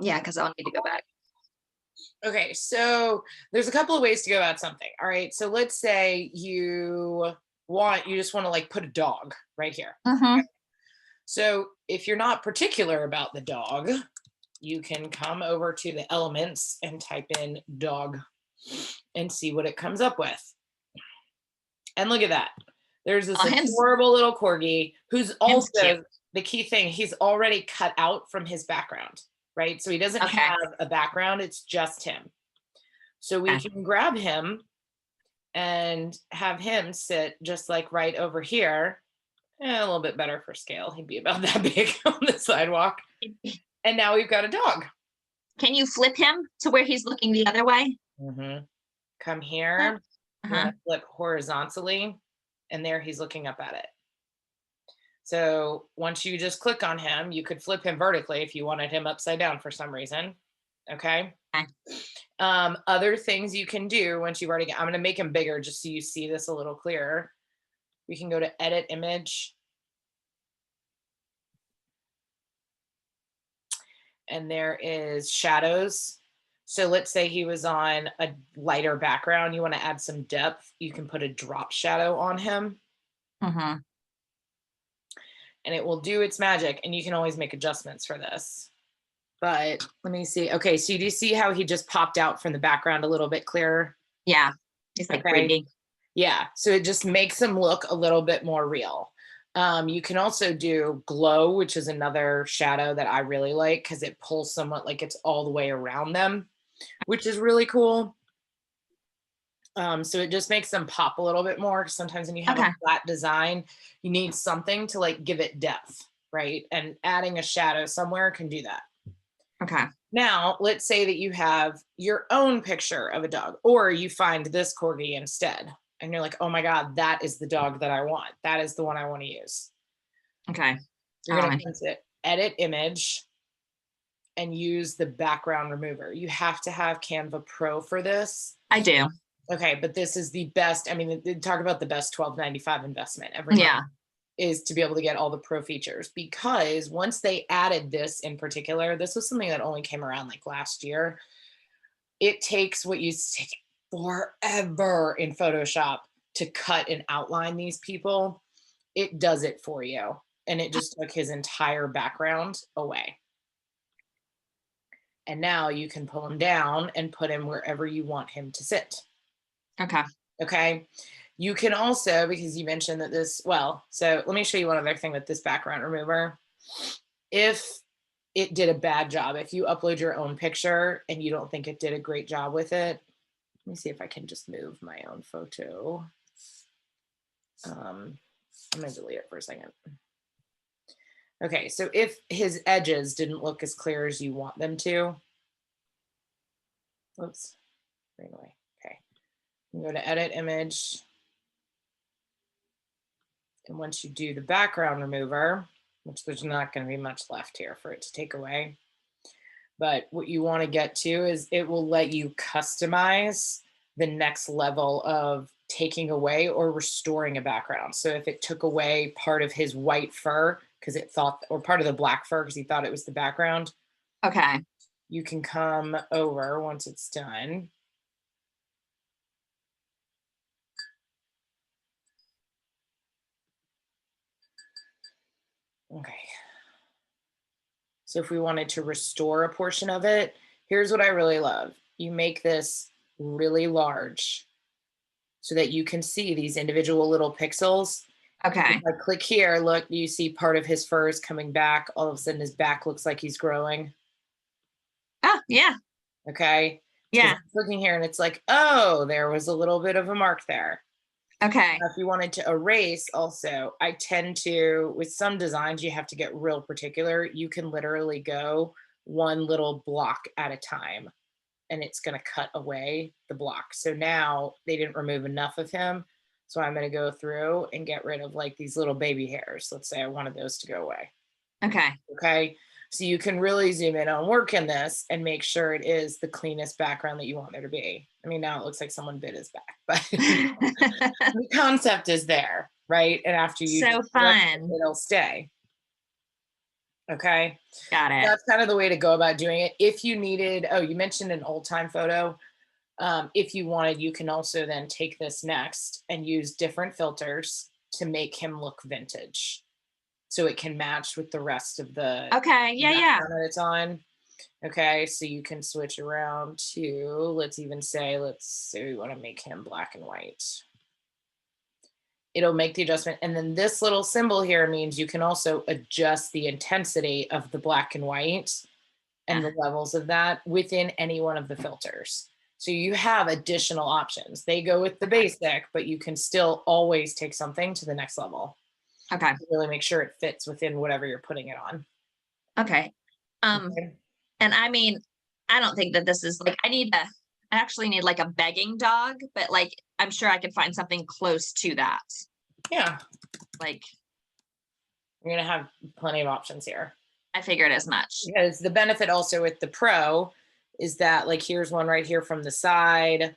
Yeah, because I'll need to go back. Okay, so there's a couple of ways to go about something. All right, so let's say you just want to like put a dog right here. Mm-hmm. So if you're not particular about the dog, you can come over to the elements and type in dog and see what it comes up with. And look at that. There's this Oh, him's adorable little corgi who's cute. also the key thing. He's already cut out from his background, right? So he doesn't Okay. have a background. It's just him. So we Okay. can grab him and have him sit just like right over here. A little bit better for scale. He'd be about that big on the sidewalk. And now we've got a dog. Can you flip him to where he's looking the other way? Mm-hmm. Come here. You want Uh-huh. to flip horizontally, and there he's looking up at it. So once you just click on him, you could flip him vertically if you wanted him upside down for some reason. Okay. Okay. Other things you can do once you've already got, I'm going to make him bigger just so you see this a little clearer. We can go to edit image. And there is shadows. So let's say he was on a lighter background. You want to add some depth. You can put a drop shadow on him. Mm-hmm. And it will do its magic. And you can always make adjustments for this. But let me see. Okay, so do you see how he just popped out from the background a little bit clearer? Yeah. He's like Okay. 3D. Yeah, so it just makes him look a little bit more real. You can also do glow, which is another shadow that I really like because it pulls somewhat like it's all the way around them, which is really cool. So it just makes them pop a little bit more. Sometimes when you have Okay. a flat design, you need something to like give it depth, right? And adding a shadow somewhere can do that. Okay. Now, let's say that you have your own picture of a dog, or you find this corgi instead, and you're like, oh my God, that is the dog that I want. That is the one I want to use. Okay. You're going to come to edit image and use the background remover. You have to have Canva Pro for this. I do. Okay, but this is the best. I mean, they talk about the best $12.95 investment every month. Yeah. Is to be able to get all the pro features, because once they added this in particular, this was something that only came around like last year. It takes what used to take forever in Photoshop to cut and outline these people. It does it for you. And it just took his entire background away. And now you can pull him down and put him wherever you want him to sit. Okay. Okay. You can also, because you mentioned that this, well, so let me show you one other thing with this background remover. If it did a bad job, if you upload your own picture and you don't think it did a great job with it, let me see if I can just move my own photo. I'm going to delete it for a second. Okay, so if his edges didn't look as clear as you want them to, oops, bring away. Okay, you go to edit image. And once you do the background remover, which there's not going to be much left here for it to take away, but what you want to get to is it will let you customize the next level of taking away or restoring a background. So if it took away part of his white fur because it thought, or part of the black fur because he thought it was the background, Okay. you can come over once it's done. Okay. So if we wanted to restore a portion of it, here's what I really love. You make this really large so that you can see these individual little pixels. Okay. If I click here, look, you see part of his fur is coming back. All of a sudden his back looks like he's growing. Oh, yeah. Okay. Yeah. I'm looking here and it's like, oh, there was a little bit of a mark there. Okay. If you wanted to erase also, I tend to, with some designs, you have to get real particular. You can literally go one little block at a time and it's going to cut away the block. So now they didn't remove enough of him. So I'm going to go through and get rid of like these little baby hairs. Let's say I wanted those to go away. Okay. Okay. So you can really zoom in on work in this and make sure it is the cleanest background that you want there to be. I mean, now it looks like someone bit his back, but the concept is there, right? And after you so fun. it'll stay. Okay. Got it. That's kind of the way to go about doing it. If you needed, oh, you mentioned an old time photo. If you wanted, you can also then take this next and use different filters to make him look vintage. So it can match with the rest of the Okay. Yeah. Yeah. background that it's on. Okay, so you can switch around to, let's say we want to make him black and white. It'll make the adjustment. And then this little symbol here means you can also adjust the intensity of the black and white and Yeah. the levels of that within any one of the filters. So you have additional options. They go with the Okay. basic, but you can still always take something to the next level. Okay. To really make sure it fits within whatever you're putting it on. Okay. Okay. And I mean, I don't think that this is like, I actually need like a begging dog, but like, I'm sure I could find something close to that. Yeah, Like, you're gonna have plenty of options here. I figured as much. Because the benefit also with the Pro is that, like, here's one right here from the side.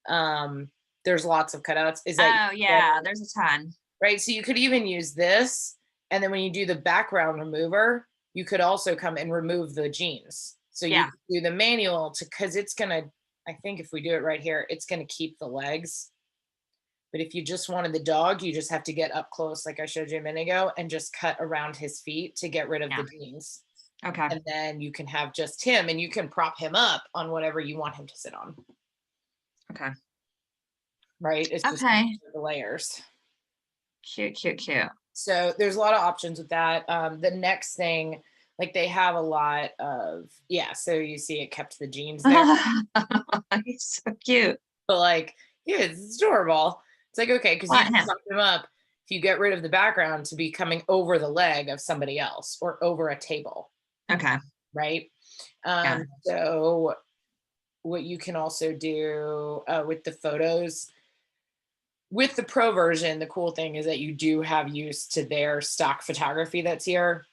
There's lots of cutouts. Is that Oh yeah, there's a ton. right? So you could even use this, and then when you do the background remover, you could also come and remove the jeans. So you Yeah. could do the manual to, because it's gonna, I think if we do it right here, it's gonna keep the legs. But if you just wanted the dog, you just have to get up close, like I showed you a minute ago, and just cut around his feet to get rid of Yeah. the jeans. Okay. And then you can have just him, and you can prop him up on whatever you want him to sit on. Okay. Right? It's just Okay. the layers. Cute, cute, cute. So there's a lot of options with that. The next thing, like they have a lot of, yeah, so you see it kept the jeans there, He's so cute. but like, yeah, it's adorable. It's like, okay, because you Want can him. prop him up if you get rid of the background to be coming over the leg of somebody else or over a table, Okay. right? Yeah. So what you can also do with the photos, with the Pro version, the cool thing is that you do have use to their stock photography that's here.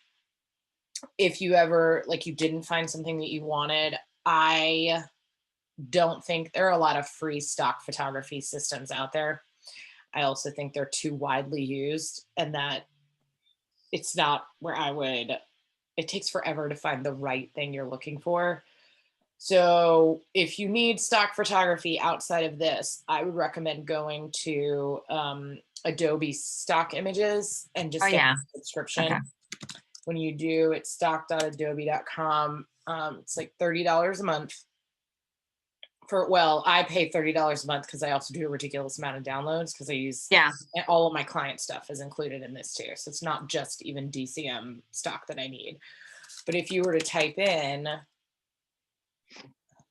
If you ever, like, you didn't find something that you wanted, I don't think there are a lot of free stock photography systems out there. I also think they're too widely used, and that it's not where I would, it takes forever to find the right thing you're looking for. So if you need stock photography outside of this, I would recommend going to Adobe stock images and Oh just get yeah. a subscription. Okay. When you do, it's stock.adobe.com. It's like $30 a month. For, well, I pay $30 a month because I also do a ridiculous amount of downloads because I use, Yeah. all of my client stuff is included in this too. So it's not just even DCM stock that I need. But if you were to type in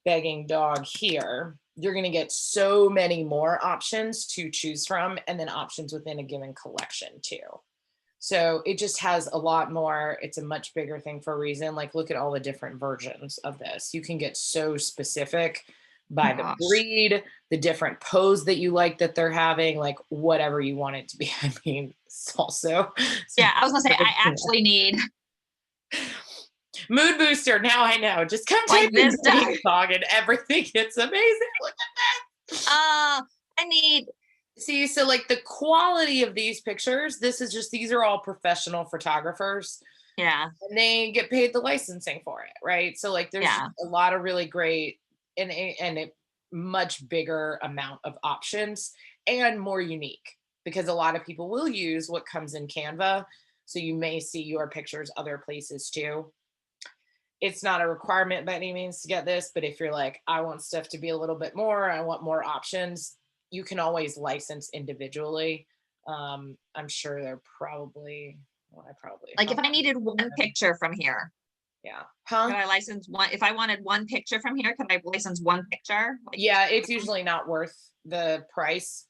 begging dog here, you're going to get so many more options to choose from, and then options within a given collection too. So it just has a lot more. It's a much bigger thing for a reason. Like, look at all the different versions of this. You can get so specific by the Gosh. breed, the different pose that you like that they're having, like whatever you want it to be. I mean, it's also, Yeah, I was gonna say I actually need mood booster. Now I know. Just come like type in this dog. dog and everything. It's amazing. Look at that. I need See, so like the quality of these pictures, these are all professional photographers, yeah. and they get paid the licensing for it, right? So like there's Yeah. a lot of really great and a much bigger amount of options and more unique, because a lot of people will use what comes in Canva. So you may see your pictures other places too. It's not a requirement by any means to get this, but if you're like, I want stuff to be a little bit more, I want more options, you can always license individually. I'm sure they're probably, well, I probably, Like if I needed one picture from here, yeah, could huh? I license one? If I wanted one picture from here, could I license one picture? Like, Yeah, it's usually not worth the price.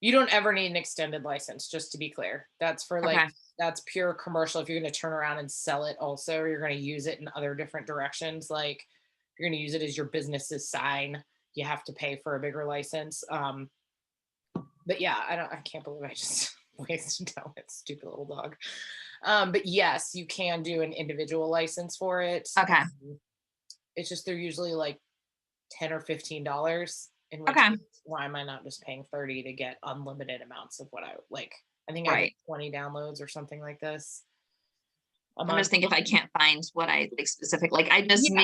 You don't ever need an extended license, just to be clear. That's for like, okay. that's pure commercial. If you're going to turn around and sell it also, or you're going to use it in other different directions, like if you're going to use it as your business's sign, you have to pay for a bigger license. But yeah, I can't believe I just wasted down that stupid little dog. But yes, you can do an individual license for it. Okay. It's just they're usually like $10 or $15. In which Okay. case, why am I not just paying 30 to get unlimited amounts of what I like? I think I get Right. 20 downloads or something like this. a I'm month. just thinking if I can't find what I like specific, like I just Yeah.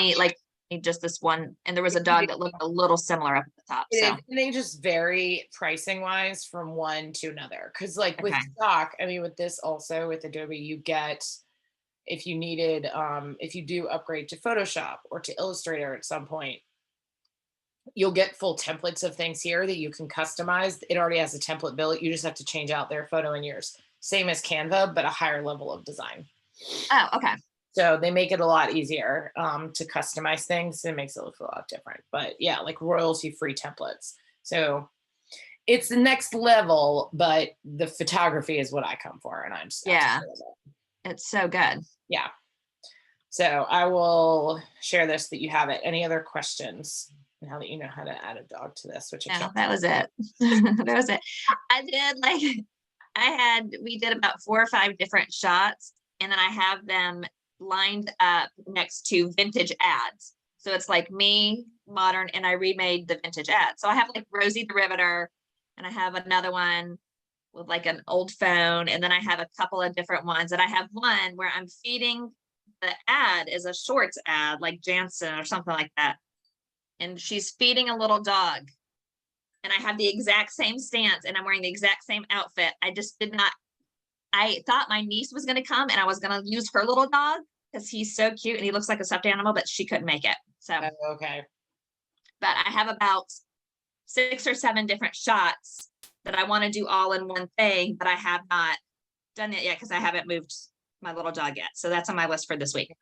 need just this one, and there was a dog that looked a little similar up at the top, It so. is, and they just vary pricing wise from one to another. Cause like with Okay. stock, I mean, with this also with Adobe, you get, if you needed, if you do upgrade to Photoshop or to Illustrator at some point, you'll get full templates of things here that you can customize. It already has a template built. You just have to change out their photo and yours. Same as Canva, but a higher level of design. Oh, okay. So they make it a lot easier to customize things. It makes it look a lot different. But yeah, like royalty free templates. So it's the next level, but the photography is what I come for. And I'm just Yeah, absolutely love it. it's so good. Yeah. So I will share this that you have it. Any other questions? Now that you know how to add a dog to this, which I No, can't. that was it. That was it. I did like, we did about 4 or 5 different shots, and then I have them lined up next to vintage ads. So it's like me, modern, and I remade the vintage ad. So I have like Rosie the Riveter, and I have another one with like an old phone, and then I have a couple of different ones. And I have one where I'm feeding, the ad is a shorts ad, like Jansen or something like that. And she's feeding a little dog. And I have the exact same stance, and I'm wearing the exact same outfit. I just did not, I thought my niece was going to come and I was going to use her little dog because he's so cute and he looks like a stuffed animal, but she couldn't make it. So, Okay. but I have about 6 or 7 different shots that I want to do all in one thing, but I have not done it yet because I haven't moved my little dog yet. So that's on my list for this week.